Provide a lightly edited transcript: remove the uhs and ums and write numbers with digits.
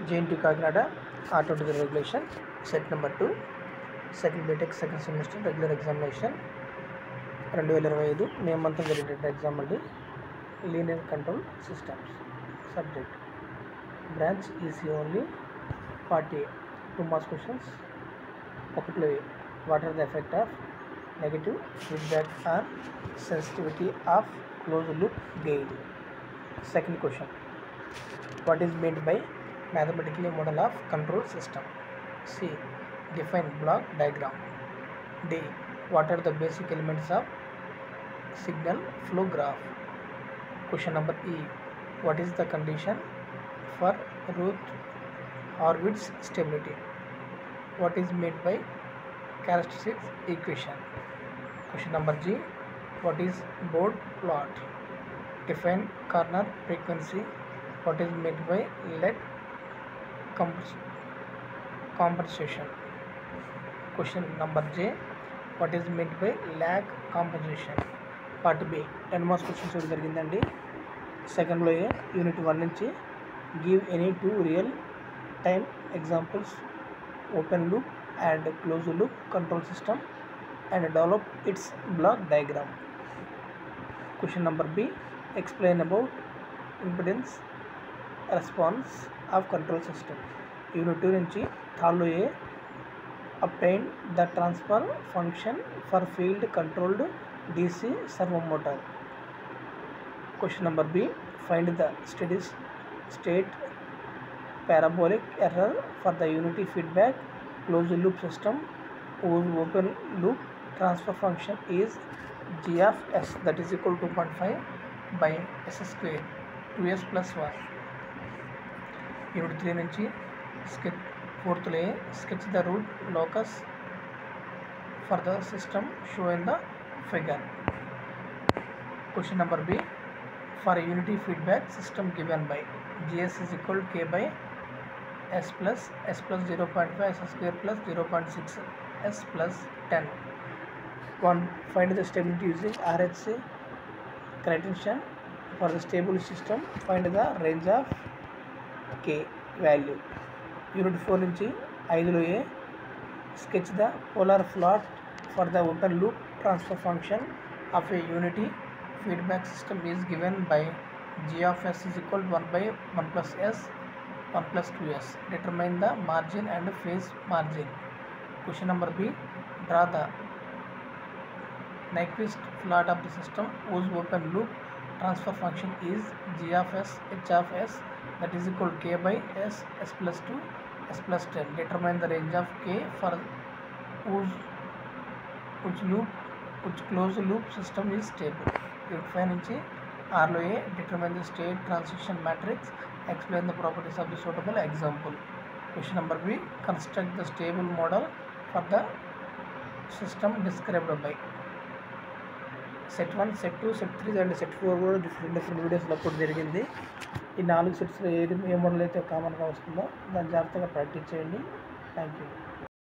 JNT Kakinada R20 regulation, set number 2, second BTech second semester regular examination 2025 May month జరిగిన exam అండి. Linear control systems subject branch EC only 48 2 marks questions. ఒకటిలో what are the effect of negative feedback or sensitivity of close loop gain. Second question, what is meant by mathematically model of control system. C, define block diagram. D, what are the basic elements of signal flow graph. Question number E, what is the condition for Routh Horvitz stability. What is meant by characteristics equation. Question number G, what is Bode plot. Define corner frequency. What is meant by lead compensation. Question number J, what is meant by lag compensation. Part B 10 marks questions కూడా జరిగిందండి. సెకండ్లో unit 1 నుంచి give any 2 real time examples open loop and close loop control system and develop it's block diagram. Question number B, explain about impedance response of control system. Unit 2 నుంచి థర్డ్లో obtain the transfer function for field controlled DC servo motor. Question number B, find the steady state parabolic error for the unity feedback closed loop system whose open loop transfer function is g of s, that is equal to 2.5 by s square 2s plus 1. Unit 3 నుంచి sketch fourthly sketch the root locus for the system shown in the figure. Question number B, for a unity feedback system given by gs is equal to k by s plus 0.5 s square plus 0.6 s plus 10. 1, find the stability using RHC criterion for the stable system. Find the range of k value. Unit 4 నుంచి 5లో sketch the polar plot for the open loop transfer function of a unity feedback system is given by g of s is equal to 1 by 1 plus s 1 plus 2s. Determine the margin and phase margin. Question number B, draw the Nyquist plot of the system whose open loop transfer function is g of s h of s, that is equal to k by s s plus 2 s plus 10. Determine the range of k for which closed loop system is stable. Unit 5 నుంచి 6లో determine the state transition matrix. Explain the properties of the suitable example. Question number B, construct the stable model for the system described by. Set 1, set 2, set 3 and set 4 కూడా different వీడియోస్లో అప్పుడు జరిగింది. ఈ 4 సెట్స్లో ఏ model అయితే కామన్గా వస్తుందో దాన్ని జాగ్రత్తగా ప్రాక్టీస్ చేయండి. Thank you.